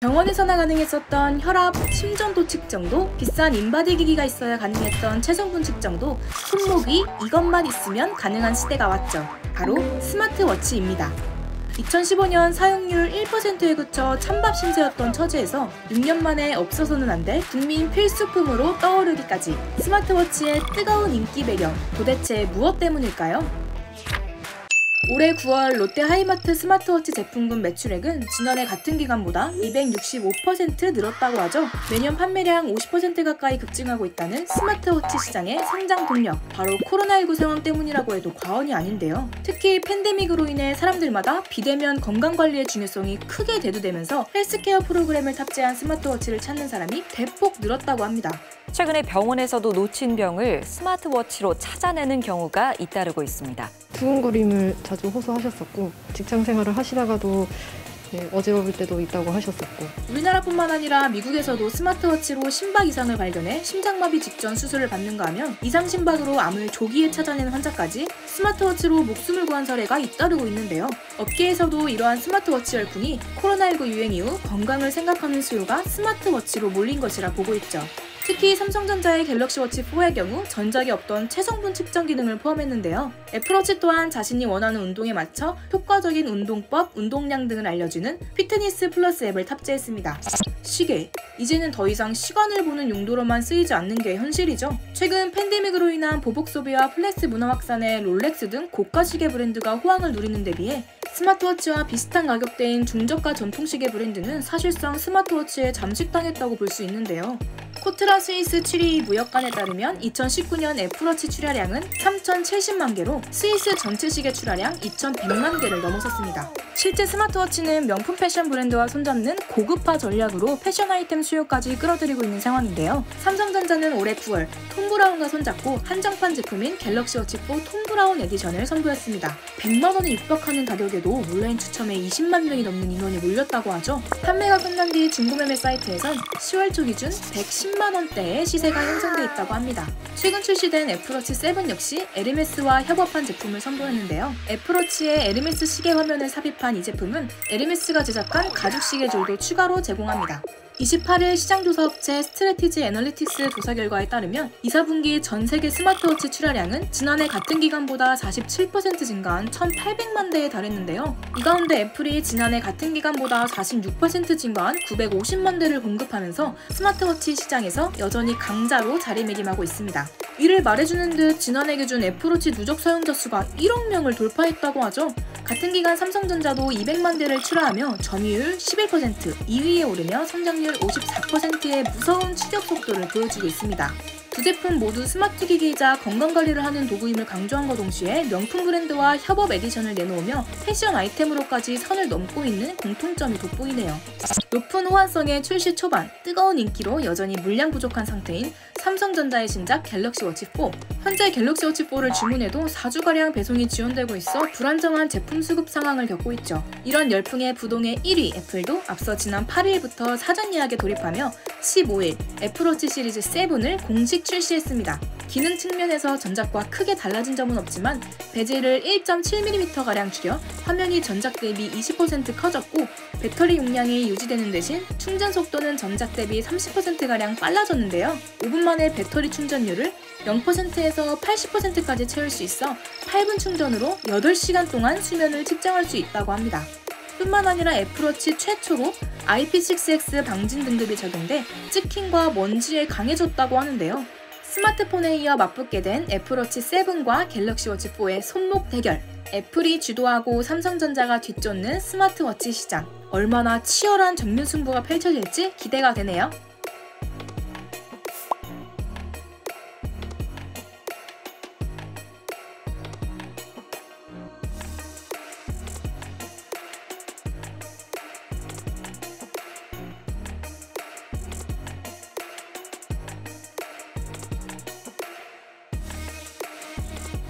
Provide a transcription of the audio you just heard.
병원에서나 가능했었던 혈압, 심전도 측정도, 비싼 인바디 기기가 있어야 가능했던 체성분 측정도 손목이 이것만 있으면 가능한 시대가 왔죠. 바로 스마트워치입니다. 2015년 사용률 1%에 그쳐 찬밥 신세였던 처지에서 6년 만에 없어서는 안 될 국민 필수품으로 떠오르기까지. 스마트워치의 뜨거운 인기 배경, 도대체 무엇 때문일까요? 올해 9월 롯데 하이마트 스마트워치 제품군 매출액은 지난해 같은 기간보다 265% 늘었다고 하죠. 매년 판매량 50% 가까이 급증하고 있다는 스마트워치 시장의 성장 동력, 바로 코로나19 상황 때문이라고 해도 과언이 아닌데요. 특히 팬데믹으로 인해 사람들마다 비대면 건강관리의 중요성이 크게 대두되면서 헬스케어 프로그램을 탑재한 스마트워치를 찾는 사람이 대폭 늘었다고 합니다. 최근에 병원에서도 놓친 병을 스마트워치로 찾아내는 경우가 잇따르고 있습니다. 두근거림을 자주 호소하셨었고, 직장 생활을 하시다가도 어지러울 때도 있다고 하셨었고. 우리나라뿐만 아니라 미국에서도 스마트워치로 심박 이상을 발견해 심장마비 직전 수술을 받는가 하면 이상 심박으로 암을 조기에 찾아내는 환자까지 스마트워치로 목숨을 구한 사례가 잇따르고 있는데요. 업계에서도 이러한 스마트워치 열풍이 코로나19 유행 이후 건강을 생각하는 수요가 스마트워치로 몰린 것이라 보고 있죠. 특히 삼성전자의 갤럭시워치 4의 경우 전작에 없던 체성분 측정 기능을 포함했는데요. 애플워치 또한 자신이 원하는 운동에 맞춰 효과적인 운동법, 운동량 등을 알려주는 피트니스 플러스 앱을 탑재했습니다. 시계. 이제는 더 이상 시간을 보는 용도로만 쓰이지 않는 게 현실이죠. 최근 팬데믹으로 인한 보복 소비와 플렉스 문화 확산에 롤렉스 등 고가 시계 브랜드가 호황을 누리는 데 비해 스마트워치와 비슷한 가격대인 중저가 전통시계 브랜드는 사실상 스마트워치에 잠식당했다고 볼 수 있는데요. 코트라 스위스 추리 무역관에 따르면 2019년 애플워치 출하량은 3,070만 개로 스위스 전체 시계 출하량 2,100만 개를 넘어섰습니다. 실제 스마트워치는 명품 패션 브랜드와 손잡는 고급화 전략으로 패션 아이템 수요까지 끌어들이고 있는 상황인데요. 삼성전자는 올해 9월 톰 브라운과 손잡고 한정판 제품인 갤럭시워치 4 톰 브라운 에디션을 선보였습니다. 100만 원에 육박하는 가격에도 온라인 추첨에 20만 명이 넘는 인원이 몰렸다고 하죠. 판매가 끝난 뒤 중고매매 사이트에선 10월 초 기준 110만 원대의 시세가 형성돼 있다고 합니다. 최근 출시된 애플워치 7 역시 에르메스와 협업한 제품을 선보였는데요. 애플워치의 에르메스 시계 화면을 삽입한 이 제품은 에르메스가 제작한 가죽 시계줄도 추가로 제공합니다. 28일 시장조사업체 스트래티지 애널리틱스 조사 결과에 따르면 2, 4분기 전 세계 스마트워치 출하량은 지난해 같은 기간보다 47% 증가한 1,800만 대에 달했는데요. 이 가운데 애플이 지난해 같은 기간보다 46% 증가한 950만 대를 공급하면서 스마트워치 시장에서 여전히 강자로 자리매김하고 있습니다. 이를 말해주는 듯 지난해 기준 애플워치 누적 사용자 수가 1억 명을 돌파했다고 하죠. 같은 기간 삼성전자도 200만 대를 출하하며 점유율 11%, 2위에 오르며 성장률 54%의 무서운 추격 속도를 보여주고 있습니다. 두 제품 모두 스마트 기기이자 건강관리를 하는 도구임을 강조함과 동시에 명품 브랜드와 협업 에디션을 내놓으며 패션 아이템으로까지 선을 넘고 있는 공통점이 돋보이네요. 높은 호환성의 출시 초반, 뜨거운 인기로 여전히 물량 부족한 상태인 삼성전자의 신작 갤럭시워치 4. 현재 갤럭시워치 4를 주문해도 4주가량 배송이 지연되고 있어 불안정한 제품 수급 상황을 겪고 있죠. 이런 열풍의 부동의 1위 애플도 앞서 지난 8일부터 사전 예약에 돌입하며 15일 애플워치 시리즈 7을 공식 출시했습니다. 기능 측면에서 전작과 크게 달라진 점은 없지만 베젤을 1.7mm가량 줄여 화면이 전작 대비 20% 커졌고 배터리 용량이 유지되는 대신 충전 속도는 전작 대비 30%가량 빨라졌는데요. 5분 만에 배터리 충전율을 0%에서 80%까지 채울 수 있어 8분 충전으로 8시간 동안 수면을 측정할 수 있다고 합니다. 뿐만 아니라 애플워치 최초로 IP6X 방진 등급이 적용돼 찍힘과 먼지에 강해졌다고 하는데요. 스마트폰에 이어 맞붙게 된 애플워치 7과 갤럭시워치 4의 손목 대결. 애플이 주도하고 삼성전자가 뒤쫓는 스마트워치 시장. 얼마나 치열한 정면 승부가 펼쳐질지 기대가 되네요.